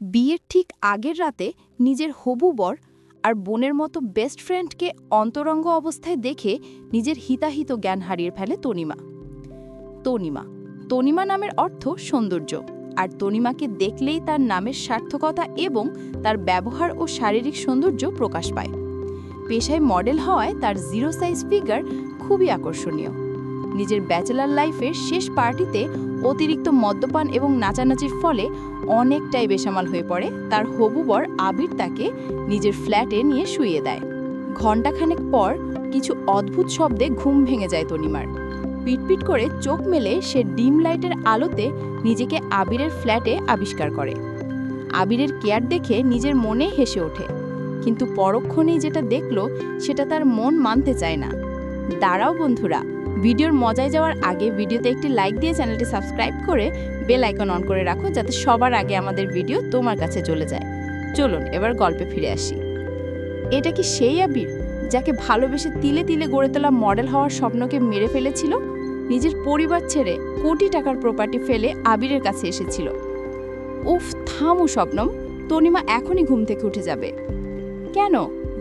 বিয়ের ঠিক আগের রাতে নিজের হবু বর আর বোনের মতো বেস্ট ফ্রেন্ডকে অন্তরঙ্গ অবস্থায় দেখে নিজের হিতাহিত জ্ঞান হারিয়ে ফেলে তনিমা। তনিমা নামের অর্থ সৌন্দর্য, আর তনিমাকে দেখলেই তার নামের সার্থকতা এবং তার ব্যবহার ও শারীরিক সৌন্দর্য প্রকাশ পায়। পেশায় মডেল হওয়ায় তার জিরো সাইজ ফিগার খুবই আকর্ষণীয়। নিজের ব্যাচেলার লাইফের শেষ পার্টিতে অতিরিক্ত মদ্যপান এবং নাচানাচির ফলে অনেকটাই বেসামাল হয়ে পড়ে তার হবু বর আবির তাকে নিজের ফ্ল্যাটে নিয়ে শুইয়ে দেয়। ঘণ্টাখানেক পর কিছু অদ্ভুত শব্দে ঘুম ভেঙে যায় তনিমার। পিটপিট করে চোখ মেলে সে ডিম লাইটের আলোতে নিজেকে আবিরের ফ্ল্যাটে আবিষ্কার করে। আবিরের কেয়ার দেখে নিজের মনে হেসে ওঠে, কিন্তু পরক্ষণেই যেটা দেখলো সেটা তার মন মানতে চায় না। দাঁড়াও বন্ধুরা, ভিডিওর মজায় যাওয়ার আগে ভিডিওতে একটি লাইক দিয়ে চ্যানেলটি সাবস্ক্রাইব করে বেল আইকন অন করে রাখো, যাতে সবার আগে আমাদের ভিডিও তোমার কাছে চলে যায়। চলুন এবার গল্পে ফিরে আসি। এটা কি সেই আবির যাকে ভালোবেসে তিলে তিলে গড়ে তোলা মডেল হওয়ার স্বপ্নকে মেরে ফেলেছিল? নিজের পরিবার ছেড়ে কোটি টাকার প্রপার্টি ফেলে আবিরের কাছে এসেছিল। উফ, থামো শবনম, তনিমা এখনই ঘুম থেকে উঠে যাবে। কেন?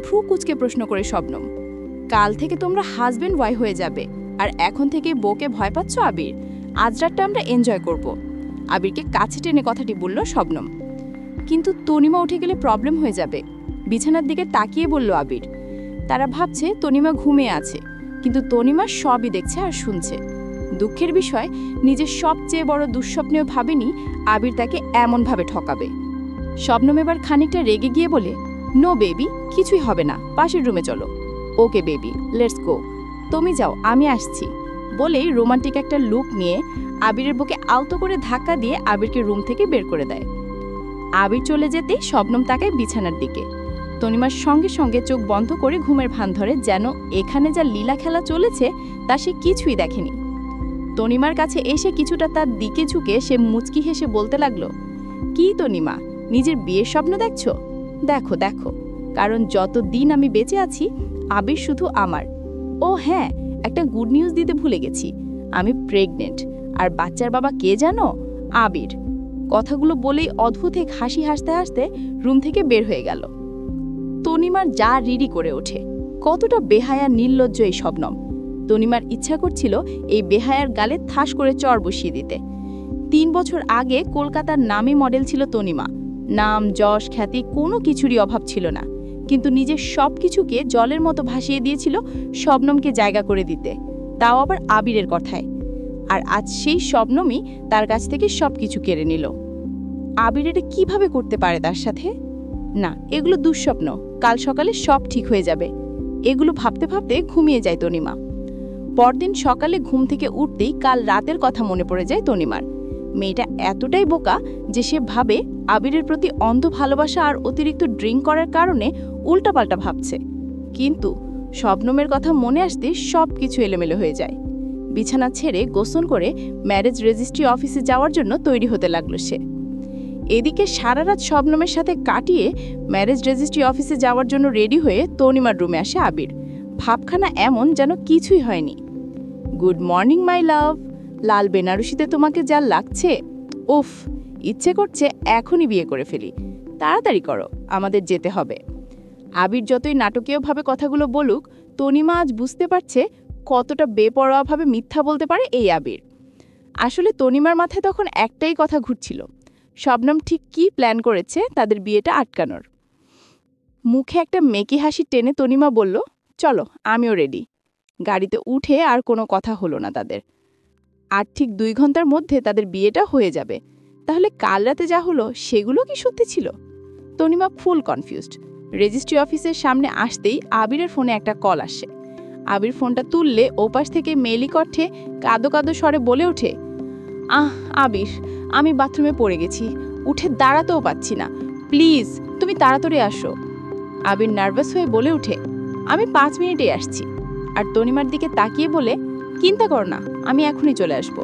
ভ্রু কুচকে প্রশ্ন করে শবনম। কাল থেকে তোমরা হাজব্যান্ড ওয়াইফ হয়ে যাবে, আর এখন থেকে বউকে ভয় পাচ্ছ আবির? আজ রাতটা আমরা এনজয় করব। আবিরকে কাছে টেনে কথাটি বলল শবনম। কিন্তু তনিমা উঠে গেলে প্রবলেম হয়ে যাবে, বিছানার দিকে তাকিয়ে বলল আবির। তারা ভাবছে তনিমা ঘুমিয়ে আছে, কিন্তু তনিমা সবই দেখছে আর শুনছে। দুঃখের বিষয়, নিজের সবচেয়ে বড় দুঃস্বপ্নেও ভাবেনি আবির তাকে এমনভাবে ঠকাবে। শবনম এবার খানিকটা রেগে গিয়ে বলে, নো বেবি, কিছুই হবে না, পাশের রুমে চলো। Okay baby, let's go. তুমি যাও, আমি আসছি। বলেই রোমান্টিক একটা লুক নিয়ে আবিরের বুকে আলতো করে ধাক্কা দিয়ে আবিরকে রুম থেকে বের করে দেয়। আবির চলে যেতেই শবনম তাকায় বিছানার দিকে। তনিমার সঙ্গে সঙ্গে চোখ বন্ধ করে ঘুমের ভান ধরে, যেন এখানে যা লীলা খেলা চলেছে তা সে কিছুই দেখেনি। তনিমার কাছে এসে কিছুটা তার দিকে ঝুঁকে সে মুচকি হেসে বলতে লাগলো, কি তনিমা, নিজের বিয়ের স্বপ্ন দেখছো? দেখো দেখো, কারণ যতদিন আমি বেঁচে আছি আবির শুধু আমার। ও হ্যাঁ, একটা গুড নিউজ দিতে ভুলে গেছি, আমি প্রেগনেন্ট, আর বাচ্চার বাবা কে জানো? আবির। কথাগুলো বলেই অদ্ভুত এক হাসি হাসতে হাসতে রুম থেকে বের হয়ে গেল। তনিমার যা রিরি করে ওঠে, কতটা বেহায়া নির্লজ্জ এই শবনম। তনিমার ইচ্ছা করছিল এই বেহায়ার গালে ঠাস করে চর বসিয়ে দিতে। 3 বছর আগে কলকাতার নামী মডেল ছিল তনিমা। নাম, যশ, খ্যাতি কোনো কিছুরই অভাব ছিল না, কিন্তু নিজের সব কিছুকে জলের মতো ভাসিয়ে দিয়েছিল শবনমকে জায়গা করে দিতে, তাও আবার আবিরের কথায়। আর আজ সেই শবনমই তার কাছ থেকে সব কিছু কেড়ে নিল। আবির এটা কিভাবে করতে পারে তার সাথে? না, এগুলো দুঃস্বপ্ন, কাল সকালে সব ঠিক হয়ে যাবে। এগুলো ভাবতে ভাবতে ঘুমিয়ে যায় তনিমা। পরদিন সকালে ঘুম থেকে উঠতেই কাল রাতের কথা মনে পড়ে যায় তনিমার। মেয়েটা এতটাই বোকা যে সে ভাবে আবিরের প্রতি অন্ধ ভালোবাসা আর অতিরিক্ত ড্রিঙ্ক করার কারণে উল্টাপাল্টা ভাবছে। কিন্তু শবনমের কথা মনে আসতে সব কিছু এলোমেলো হয়ে যায়। বিছানা ছেড়ে গোসল করে ম্যারেজ রেজিস্ট্রি অফিসে যাওয়ার জন্য তৈরি হতে লাগলো সে। এদিকে সারা রাত শবনমের সাথে কাটিয়ে ম্যারেজ রেজিস্ট্রি অফিসে যাওয়ার জন্য রেডি হয়ে তনিমার রুমে আসে আবির। ভাবখানা এমন যেন কিছুই হয়নি। গুড মর্নিং মাই লাভ, লাল বেনারসিতে তোমাকে যা লাগছে, উফ, ইচ্ছে করছে এখনই বিয়ে করে ফেলি। তাড়াতাড়ি করো, আমাদের যেতে হবে। আবির যতই নাটকীয়ভাবে কথাগুলো বলুক, তনিমা আজ বুঝতে পারছে কতটা বেপরোয়াভাবে মিথ্যা বলতে পারে এই আবির। আসলে তনিমার মাথায় তখন একটাই কথা ঘুরছিল, শবনম ঠিক কী প্ল্যান করেছে তাদের বিয়েটা আটকানোর। মুখে একটা মেকি হাসি টেনে তনিমা বলল, চলো, আমিও রেডি। গাড়িতে উঠে আর কোনো কথা হলো না তাদের। আর ঠিক 2 ঘন্টার মধ্যে তাদের বিয়েটা হয়ে যাবে। তাহলে কাল রাতে যা হলো সেগুলো কি সত্যি ছিল? তনিমা ফুল কনফিউজড। রেজিস্ট্রি অফিসের সামনে আসতেই আবিরের ফোনে একটা কল আসে। আবির ফোনটা তুললে ওপাশ থেকে মেলি কণ্ঠে কাঁদো কাঁদো স্বরে বলে ওঠে, আবির, আমি বাথরুমে পড়ে গেছি, উঠে দাঁড়াতেও পাচ্ছি না, প্লিজ তুমি তাড়াতাড়ি আসো। আবির নার্ভাস হয়ে বলে ওঠে, আমি 5 মিনিটেই আসছি। আর তনিমার দিকে তাকিয়ে বলে, চিন্তা কর না, আমি এখনই চলে আসব।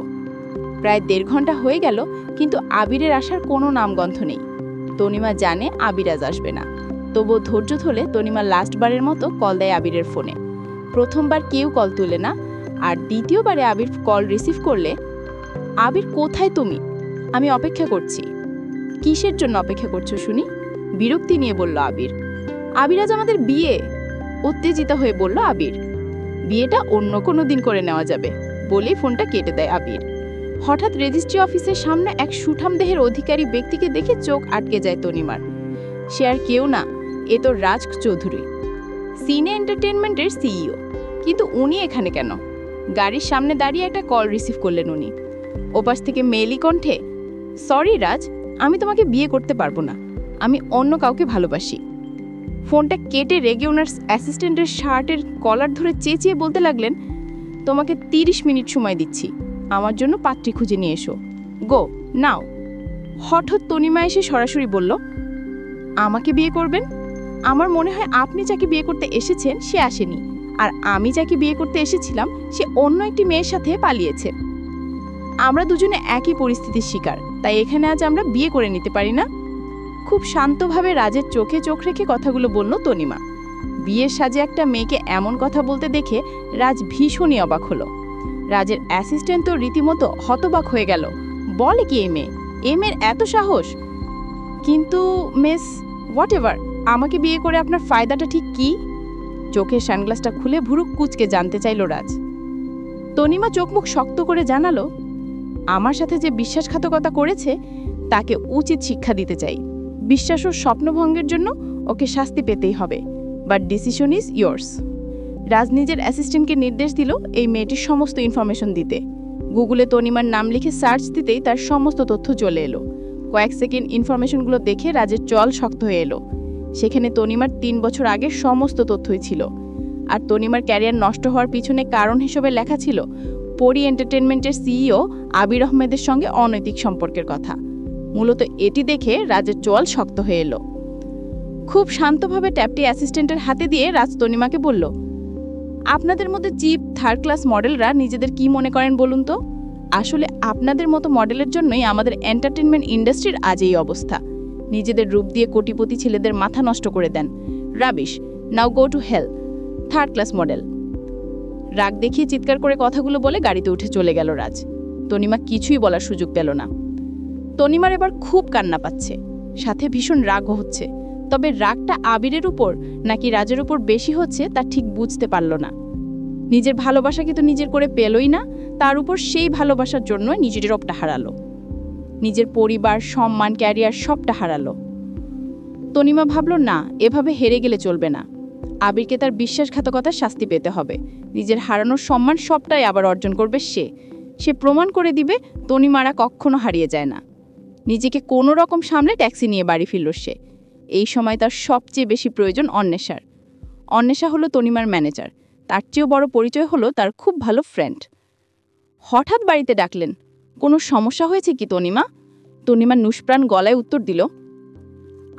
প্রায় 1.5 ঘন্টা হয়ে গেল, কিন্তু আবিরের আসার কোনো নামগন্ধ নেই। তনিমা জানে আবির আজ আসবে না, তবুও ধৈর্য ধরে তনিমা লাস্টবারের মতো কল দেয় আবিরের ফোনে। প্রথমবার কেউ কল তুলে না, আর দ্বিতীয়বারে আবির কল রিসিভ করলে, আবির কোথায় তুমি? আমি অপেক্ষা করছি। কিসের জন্য অপেক্ষা করছো শুনি? বিরক্তি নিয়ে বলল আবির। আবির, আজ আমাদের বিয়ে, উত্তেজিত হয়ে বলল আবির। বিয়েটা অন্য কোনো দিন করে নেওয়া যাবে বলেই ফোনটা কেটে দেয় আবির। হঠাৎ রেজিস্ট্রি অফিসের সামনে এক সুঠাম দেহের অধিকারী ব্যক্তিকে দেখে চোখ আটকে যায় তনিমার। সে আর কেউ না, এ তো রাজ চৌধুরী, সিনে এন্টারটেনমেন্টের সিইও। কিন্তু উনি এখানে কেন? গাড়ির সামনে দাঁড়িয়ে একটা কল রিসিভ করলেন উনি। ওপাশ থেকে মেলি কণ্ঠে, সরি রাজ, আমি তোমাকে বিয়ে করতে পারবো না, আমি অন্য কাউকে ভালোবাসি। ফোনটা কেটে রেগে ওনার অ্যাসিস্ট্যান্টের শার্টের কলার ধরে চেঁচিয়ে বলতে লাগলেন, তোমাকে 30 মিনিট সময় দিচ্ছি, আমার জন্য পাত্রী খুঁজে নিয়ে এসো, গো নাও। হঠাৎ তনিমা এসে সরাসরি বলল, আমাকে বিয়ে করবেন? আমার মনে হয় আপনি যাকে বিয়ে করতে এসেছেন সে আসেনি, আর আমি যাকে বিয়ে করতে এসেছিলাম সে অন্য একটি মেয়ের সাথে পালিয়েছে। আমরা দুজনে একই পরিস্থিতির শিকার, তাই এখানে আজ আমরা বিয়ে করে নিতে পারি না? খুব শান্তভাবে রাজের চোখে চোখ রেখে কথাগুলো বলল তনিমা। বিয়ের সাজে একটা মেয়েকে এমন কথা বলতে দেখে রাজ ভীষণই অবাক হলো। রাজের অ্যাসিস্ট্যান্ট তো রীতিমতো হতবাক হয়ে গেল। বলে কি এই মেয়ের এত সাহস? কিন্তু মিস হোয়াটএভার, আমাকে বিয়ে করে আপনার ফায়দাটা ঠিক কি? চোখের সানগ্লাসটা খুলে ভুরুক কুচকে জানতে চাইল রাজ। তনিমা চোখ মুখ শক্ত করে জানালো, আমার সাথে যে বিশ্বাসঘাতকতা করেছে তাকে উচিত শিক্ষা দিতে চাই। বিশ্বাস ও স্বপ্নভঙ্গের জন্য ওকে শাস্তি পেতেই হবে, বাট ডিসিশন ইজ ইয়োর্স। রাজ নিজের অ্যাসিস্ট্যান্টকে নির্দেশ দিল এই মেয়েটির সমস্ত ইনফরমেশন দিতে। গুগলে তনিমার নাম লিখে সার্চ দিতেই তার সমস্ত তথ্য চলে এলো। কয়েক সেকেন্ড ইনফরমেশনগুলো দেখে রাজের চল শক্ত হয়ে এলো। সেখানে তনিমার 3 বছর আগের সমস্ত তথ্যই ছিল। আর তনিমার ক্যারিয়ার নষ্ট হওয়ার পিছনে কারণ হিসেবে লেখা ছিল পরি এন্টারটেনমেন্টের সিইও আবির আহমেদের সঙ্গে অনৈতিক সম্পর্কের কথা। মূলত এটি দেখে রাজের চোয়াল শক্ত হয়ে এলো। খুব শান্তভাবে ট্যাপটি অ্যাসিস্ট্যান্টের হাতে দিয়ে রাজ তনিমাকে বলল, আপনাদের মধ্যে চিপ 3rd ক্লাস মডেলরা নিজেদের কি মনে করেন বলুন তো? আসলে আপনাদের মতো মডেলের জন্যই আমাদের এন্টারটেনমেন্ট ইন্ডাস্ট্রির আজ এই অবস্থা। নিজেদের রূপ দিয়ে কোটিপতি ছেলেদের মাথা নষ্ট করে দেন। Rubbish, now go to hell, 3rd class model. রাগ দেখিয়ে চিৎকার করে কথাগুলো বলে গাড়িতে উঠে চলে গেল রাজ। তনিমা কিছুই বলার সুযোগ পেল না। তনিমার এবার খুব কান্না পাচ্ছে, সাথে ভীষণ রাগও হচ্ছে। তবে রাগটা আবিরের উপর নাকি রাজের উপর বেশি হচ্ছে তা ঠিক বুঝতে পারল না। নিজের ভালোবাসাকে তো নিজের করে পেলই না, তার উপর সেই ভালোবাসার জন্য নিজের রূপটা হারালো। নিজের পরিবার, সম্মান, ক্যারিয়ার সবটা হারালো। তনিমা ভাবল, না, এভাবে হেরে গেলে চলবে না। আবিরকে তার বিশ্বাসঘাতকতার শাস্তি পেতে হবে। নিজের হারানোর সম্মান সবটাই আবার অর্জন করবে সে প্রমাণ করে দিবে তনিমারা কখনো হারিয়ে যায় না। নিজেকে কোনো রকম সামলে ট্যাক্সি নিয়ে বাড়ি ফিরল সে। এই সময় তার সবচেয়ে বেশি প্রয়োজন অন্বেষার। অন্বেষা হলো তনিমার ম্যানেজার, তার চেয়েও বড় পরিচয় হলো তার খুব ভালো ফ্রেন্ড। হঠাৎ বাড়িতে ডাকলেন, কোনো সমস্যা হয়েছে কি তনিমা? তনিমা নুসপ্রাণ গলায় উত্তর দিল,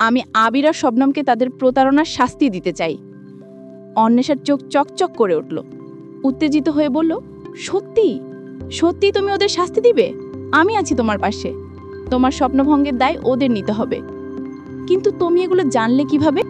আমি আবির আর শবনমকে তাদের প্রতারণার শাস্তি দিতে চাই। অন্বেষার চোখ চকচক করে উঠল, উত্তেজিত হয়ে বলল, সত্যি সত্যি তুমি ওদের শাস্তি দিবে? আমি আছি তোমার পাশে। তোমার স্বপ্নভঙ্গের দায় ওদের নিতে হবে। কিন্তু তুমি এগুলো জানলে কিভাবে?